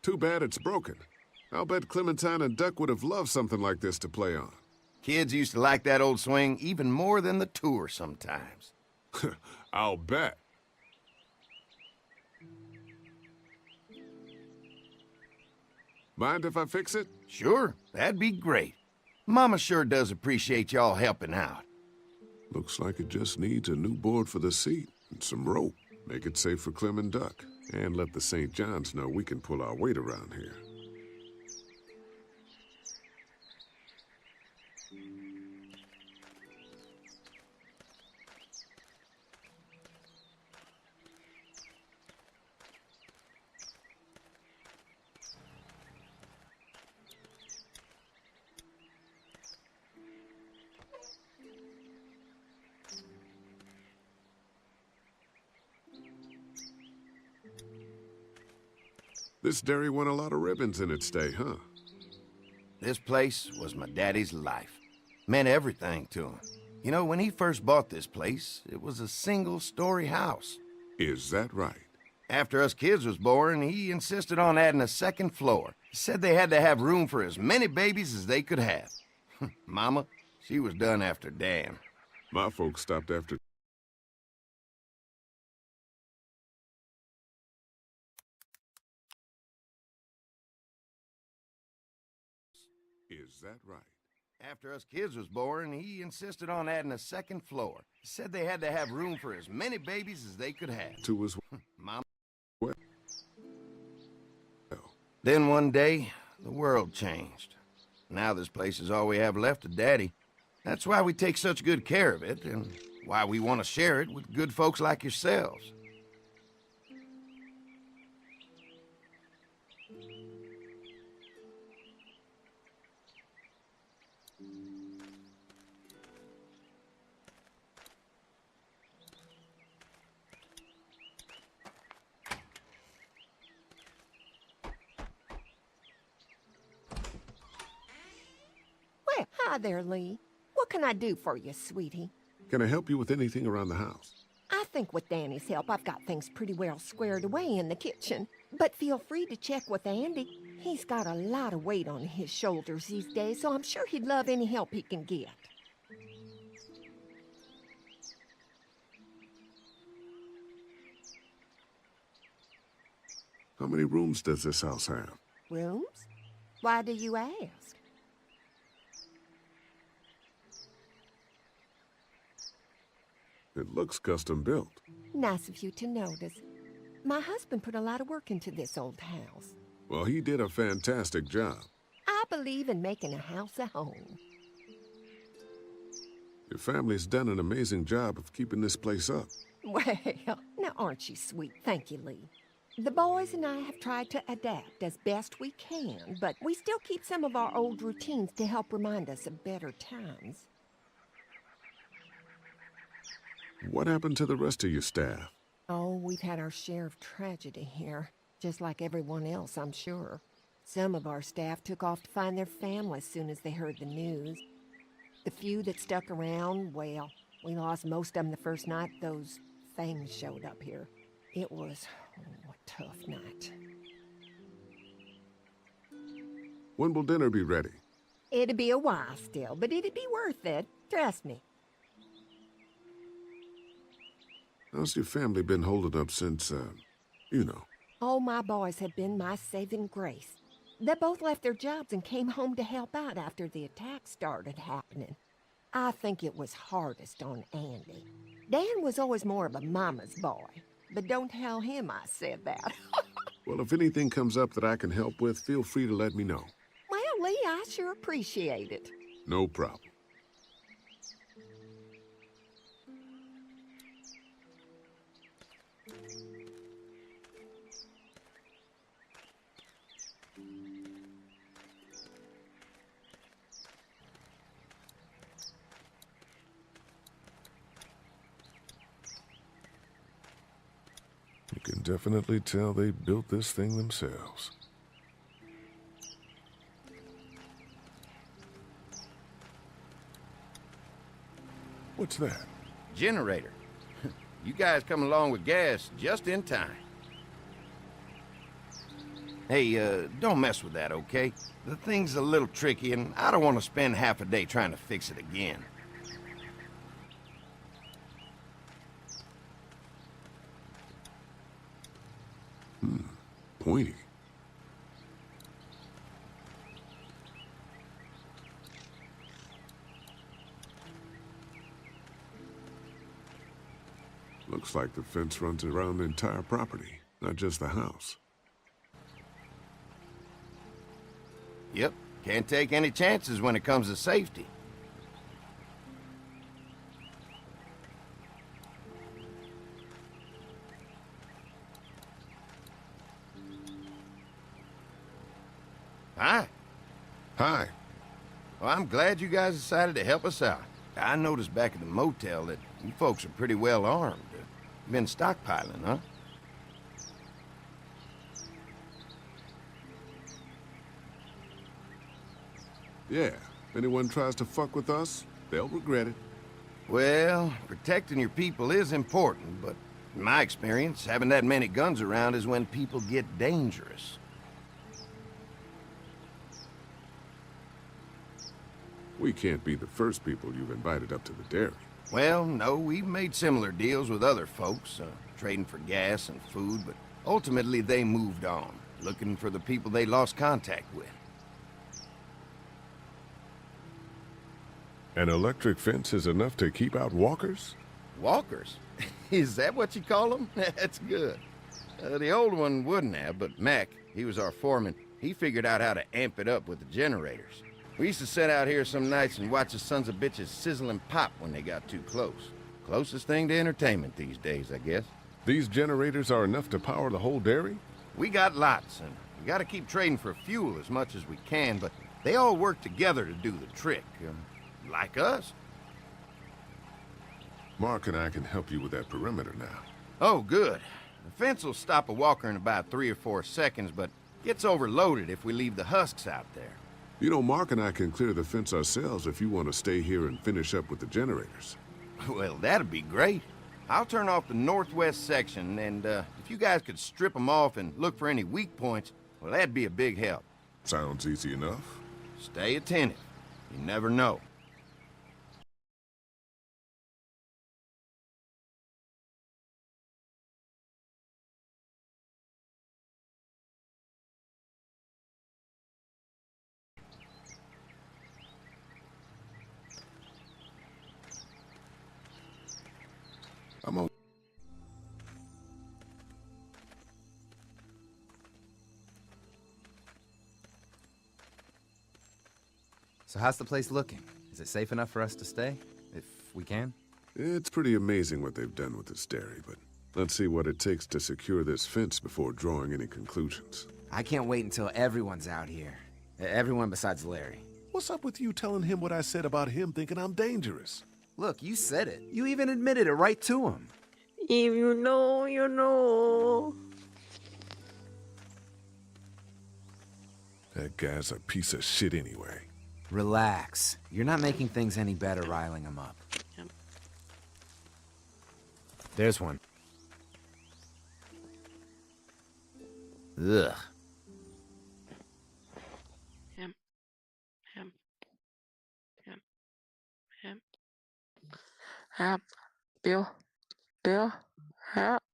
Too bad it's broken. I'll bet Clementine and Duck would have loved something like this to play on. Kids used to like that old swing even more than the tour sometimes. I'll bet. Mind if I fix it? Sure, that'd be great. Mama sure does appreciate y'all helping out. Looks like it just needs a new board for the seat and some rope. Make it safe for Clem and Duck. And let the St. John's know we can pull our weight around here. This dairy won a lot of ribbons in its day, huh? This place was my daddy's life. Meant everything to him. You know, when he first bought this place, it was a single-story house. Is that right? After us kids was born, he insisted on adding a second floor. He said they had to have room for as many babies as they could have. Mama, she was done after Dan. My folks stopped after... Is that right? After us kids was born, he insisted on adding a second floor. He said they had to have room for as many babies as they could have. To his... Mama. Well... Then one day, the world changed. Now this place is all we have left of Daddy. That's why we take such good care of it, and why we want to share it with good folks like yourselves. Well, hi there, Lee. What can I do for you, sweetie? Can I help you with anything around the house? I think with Danny's help, I've got things pretty well squared away in the kitchen. But feel free to check with Andy. He's got a lot of weight on his shoulders these days, so I'm sure he'd love any help he can get. How many rooms does this house have? Rooms? Why do you ask? It looks custom built. Nice of you to notice. My husband put a lot of work into this old house. Well, he did a fantastic job. I believe in making a house a home. Your family's done an amazing job of keeping this place up. Well, now aren't you sweet? Thank you, Lee. The boys and I have tried to adapt as best we can, but we still keep some of our old routines to help remind us of better times. What happened to the rest of your staff? Oh, we've had our share of tragedy here, just like everyone else, I'm sure. Some of our staff took off to find their families as soon as they heard the news. The few that stuck around, well, we lost most of them the first night those things showed up here. It was a tough night. When will dinner be ready? It'd be a while still, but it'd be worth it. Trust me. How's your family been holding up since, you know? Oh, my boys have been my saving grace. They both left their jobs and came home to help out after the attack started happening. I think it was hardest on Andy. Dan was always more of a mama's boy, but don't tell him I said that. Well, if anything comes up that I can help with, feel free to let me know. Well, Lee, I sure appreciate it. No problem. You can definitely tell they built this thing themselves. What's that? Generator. You guys come along with gas just in time. Hey, don't mess with that, okay? The thing's a little tricky, and I don't want to spend half a day trying to fix it again. Pointy. Looks like the fence runs around the entire property, not just the house. Yep, can't take any chances when it comes to safety. Hi. Hi. Well, I'm glad you guys decided to help us out. I noticed back at the motel that you folks are pretty well armed. Been stockpiling, huh? Yeah, if anyone tries to fuck with us, they'll regret it. Well, protecting your people is important, but in my experience, having that many guns around is when people get dangerous. We can't be the first people you've invited up to the dairy. Well, no, we've made similar deals with other folks, trading for gas and food, but ultimately they moved on, looking for the people they lost contact with. An electric fence is enough to keep out walkers? Walkers? Is that what you call them? That's good. The old one wouldn't have, but Mac, he was our foreman, he figured out how to amp it up with the generators. We used to sit out here some nights and watch the sons of bitches sizzle and pop when they got too close. Closest thing to entertainment these days, I guess. These generators are enough to power the whole dairy? We got lots, and we gotta keep trading for fuel as much as we can, but they all work together to do the trick. Like us. Mark and I can help you with that perimeter now. Oh, good. The fence will stop a walker in about 3 or 4 seconds, but gets overloaded if we leave the husks out there. You know, Mark and I can clear the fence ourselves if you want to stay here and finish up with the generators. Well, that'd be great. I'll turn off the northwest section, and if you guys could strip them off and look for any weak points, well, that'd be a big help. Sounds easy enough. Stay attentive. You never know. I'm on. So how's the place looking? Is it safe enough for us to stay? If we can? It's pretty amazing what they've done with this dairy, but let's see what it takes to secure this fence before drawing any conclusions. I can't wait until everyone's out here. Everyone besides Larry. What's up with you telling him what I said about him thinking I'm dangerous? Look, you said it. You even admitted it right to him. If you know, you know. That guy's a piece of shit anyway. Relax. You're not making things any better riling him up. Yep. There's one. Ugh. Him. Him. Him. Him. Help. Bill. Bill. Help.